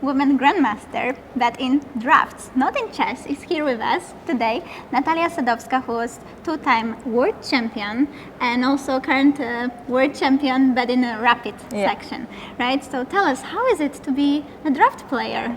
women grandmaster, but in drafts, not in chess, is here with us today. Natalia Sadowska, who was two-time world champion and also current world champion, but in a rapid section, right? So tell us, how is it to be a draft player?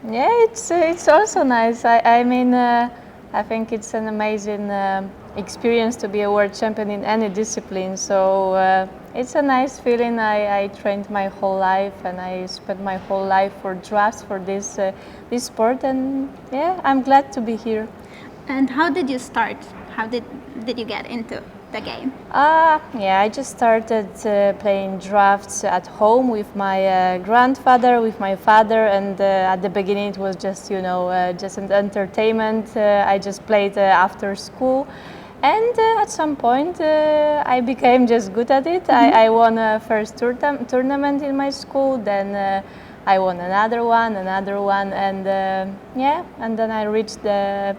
Yeah, it's also nice. I think it's an amazing experience to be a world champion in any discipline. So it's a nice feeling. I trained my whole life, and I spent my whole life for drafts for this sport. And yeah, I'm glad to be here. And how did you start? How did you get into the game? I just started playing drafts at home with my grandfather, with my father, and at the beginning it was just just an entertainment. I just played after school, and at some point I became just good at it. I won a first tournament in my school, then I won another one, and and then I reached the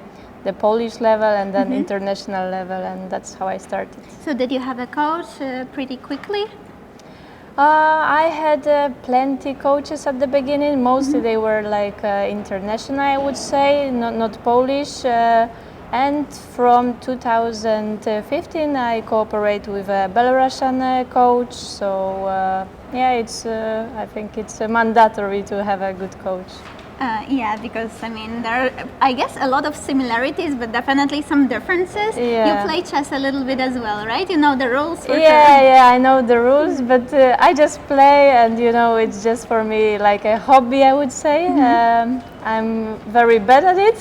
Polish level and then international level, and that's how I started. So did you have a coach pretty quickly? I had plenty coaches at the beginning. Mostly they were like international, I would say, not Polish. And from 2015 I cooperate with a Belarusian coach. So I think it's mandatory to have a good coach. Yeah, because I mean there are, I guess, a lot of similarities, but definitely some differences. Yeah. You play chess a little bit as well, right? You know the rules. Yeah, I know the rules, but I just play, and it's just for me like a hobby, I would say. I'm very bad at it,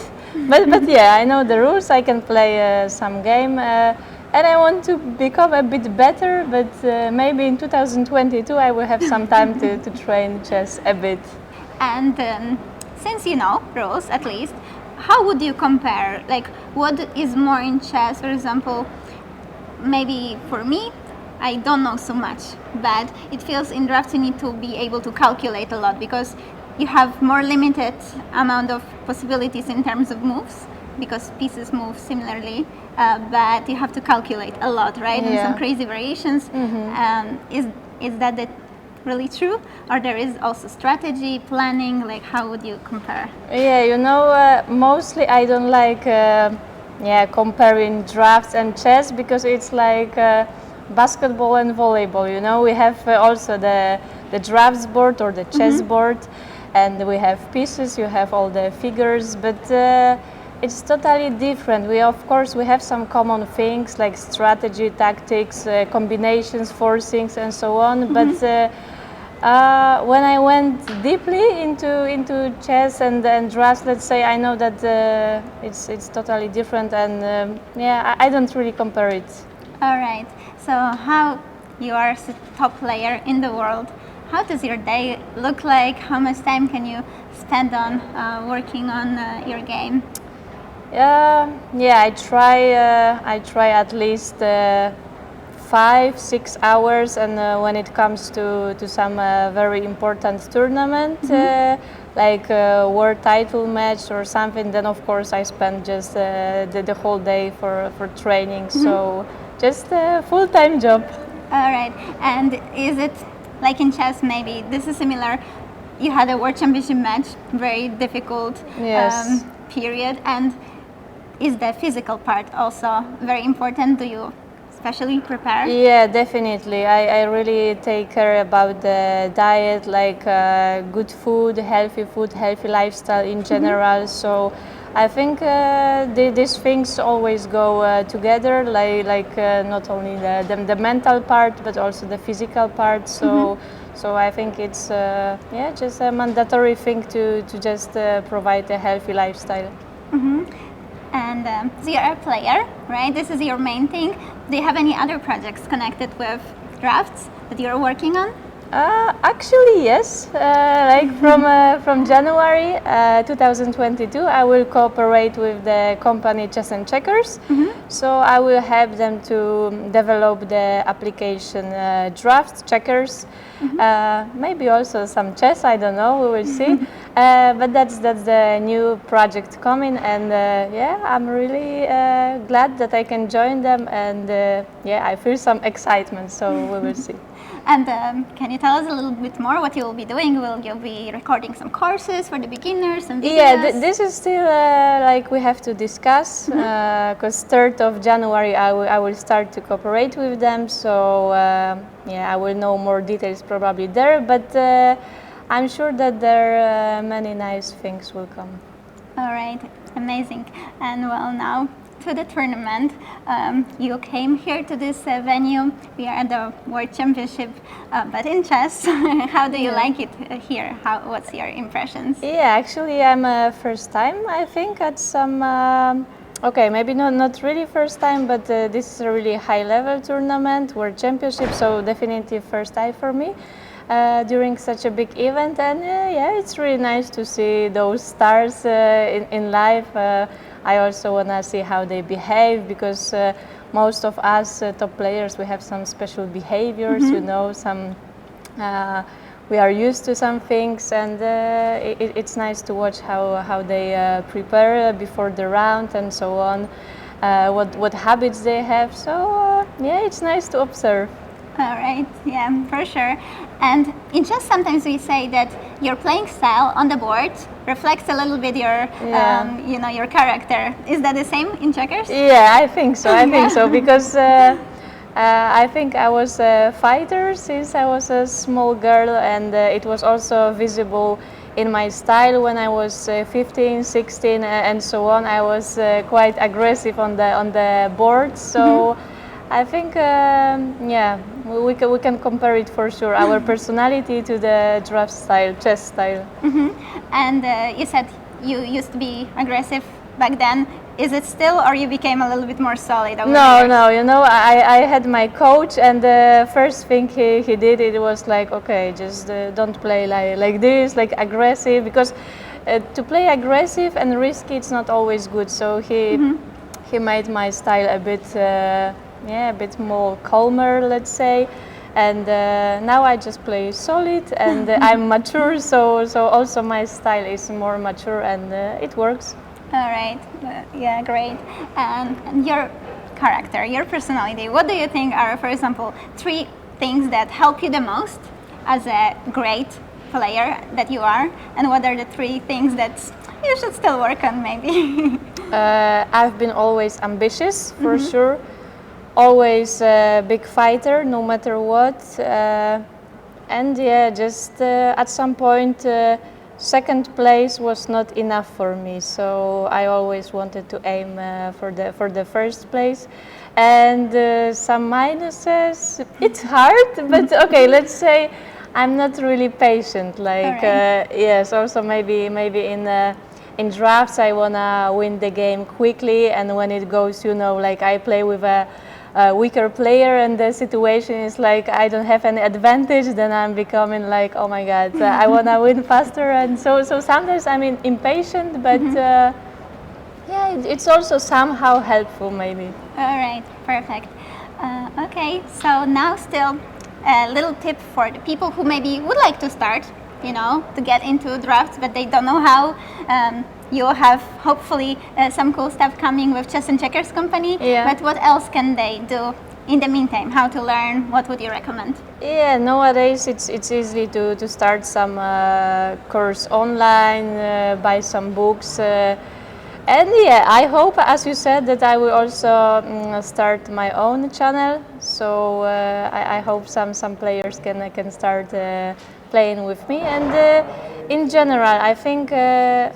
but yeah, I know the rules. I can play some game. And I want to become a bit better, but maybe in 2022 I will have some time to train chess a bit. And since you know rules, at least, how would you compare? Like, what is more in chess, for example? Maybe for me, I don't know so much, but it feels in drafts you need to be able to calculate a lot because you have more limited amount of possibilities in terms of moves because pieces move similarly, but you have to calculate a lot, right? And some crazy variations. Is that really true, or there is also strategy, planning? Like, how would you compare? Yeah, mostly I don't like comparing drafts and chess because it's like basketball and volleyball. We have also the drafts board or the chess board, and we have pieces. You have all the figures, but it's totally different. We have some common things like strategy, tactics, combinations, forcings, and so on. But when I went deeply into chess and drafts, let's say, I know that it's totally different, and I don't really compare it. All right. So how you are a top player in the world? How does your day look like? How much time can you spend on working on your game? I try at least 5-6 hours, and when it comes to some very important tournament, like a world title match or something, then of course I spend just the whole day for training. So just a full-time job. All right. And is it like in chess? Maybe this is similar. You had a world championship match, very difficult period, and is the physical part also very important? Do you especially prepare? Yeah, definitely. I really take care about the diet, like good food, healthy lifestyle in general. So I think these things always go together, like not only the mental part, but also the physical part. So I think it's just a mandatory thing to just provide a healthy lifestyle. And so you're a player, right? This is your main thing. Do you have any other projects connected with drafts that you're working on? Actually, yes. From January 2022, I will cooperate with the company Chess and Checkers. So I will help them to develop the application Draughts, Checkers, maybe also some chess. I don't know. We will see. But that's the new project coming, and I'm really glad that I can join them, and I feel some excitement. So we will see. And can you tell us a little bit more what you will be doing? Will you be recording some courses for the beginners, some videos? Yeah, this is still like we have to discuss, because 3rd of January I will start to cooperate with them, so yeah, I will know more details probably there, but I'm sure that there many nice things will come. All right, amazing. And well, now to the tournament. You came here to this venue. We are at the World Championship, but in chess. How do you like it here? What's your impressions? Yeah, actually, I'm first time, I think, at some. Okay, maybe not really first time, but this is a really high level tournament, World Championship, so definitely first time for me. During such a big event, and yeah, it's really nice to see those stars in live. I also want to see how they behave, because most of us top players, we have some special behaviors, you know, some we are used to some things, and it's nice to watch how they prepare before the round and so on, what habits they have, so yeah, it's nice to observe. All right, yeah, for sure. And in chess, sometimes we say that your playing style on the board reflects a little bit your, you know, your character. Is that the same in checkers? Yeah, I think so. I think so, because I think I was a fighter since I was a small girl, and it was also visible in my style when I was 15, 16, and so on. I was quite aggressive on the board, so. I think, yeah, we can compare it for sure, our personality to the draft style, chess style. And you said you used to be aggressive back then. Is it still, or you became a little bit more solid over the years? No, you know, I had my coach, and the first thing he did, it was like, okay, just don't play like this, like aggressive, because to play aggressive and risky, it's not always good. So he made my style a bit. Yeah, a bit more calmer, let's say, and now I just play solid, and I'm mature, so also my style is more mature, and it works. All right, yeah, great. And your character, your personality, what do you think are, for example, 3 things that help you the most as a great player that you are, and what are the 3 things that you should still work on, maybe? I've been always ambitious, for sure. Always a big fighter, no matter what, and yeah, just at some point, 2nd place was not enough for me. So I always wanted to aim for the 1st place, and some minuses. It's hard, but okay, let's say I'm not really patient. Like yes, also maybe in drafts I wanna win the game quickly, and when it goes, you know, like I play with a weaker player and the situation is like I don't have any advantage, then I'm becoming like, oh my god, I want to win faster, and so sometimes I'm impatient, but yeah, it's also somehow helpful, maybe. All right, perfect. Okay, so now still a little tip for the people who maybe would like to start, you know, to get into drafts, but they don't know how. You have hopefully some cool stuff coming with Chess and Checkers company, but what else can they do in the meantime? How to learn? What would you recommend? Yeah, nowadays it's easy to start some course online, buy some books, and yeah, I hope, as you said, that I will also start my own channel. So I hope some players can start playing with me, and in general, I think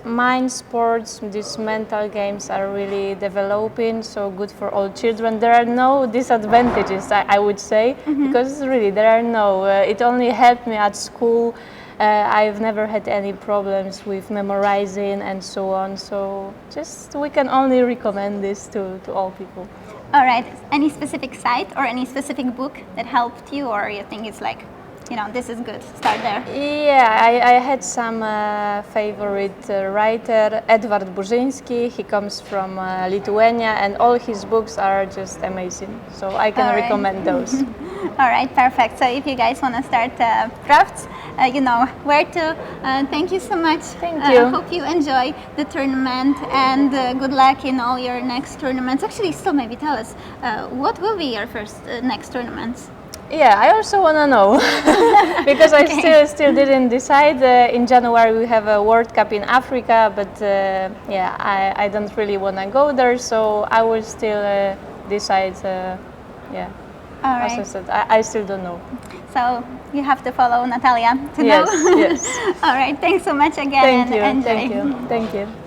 mind sports, these mental games are really developing, so good for all children. There are no disadvantages, I would say, because really there are no. It only helped me at school. I've never had any problems with memorizing and so on. So just we can only recommend this to all people. All right. Any specific site or any specific book that helped you, or you think it's like, you know, this is good, start there? Yeah, I had some favorite writer, Edward Burzyński. He comes from Lithuania, and all his books are just amazing. So I can recommend those. All right, perfect. So if you guys want to start drafts, you know where to. Thank you so much. Thank you. I hope you enjoy the tournament, and good luck in all your next tournaments. Actually, still maybe tell us, what will be your first next tournaments? Yeah, I also want to know because I still didn't decide. In January we have a World Cup in Africa, but yeah, I don't really want to go there, so I will still decide. Yeah, All as I right. said, I still don't know. So you have to follow Natalia to Yes, know. yes. All right. Thanks so much again Thank you, and enjoy. thank you, thank you.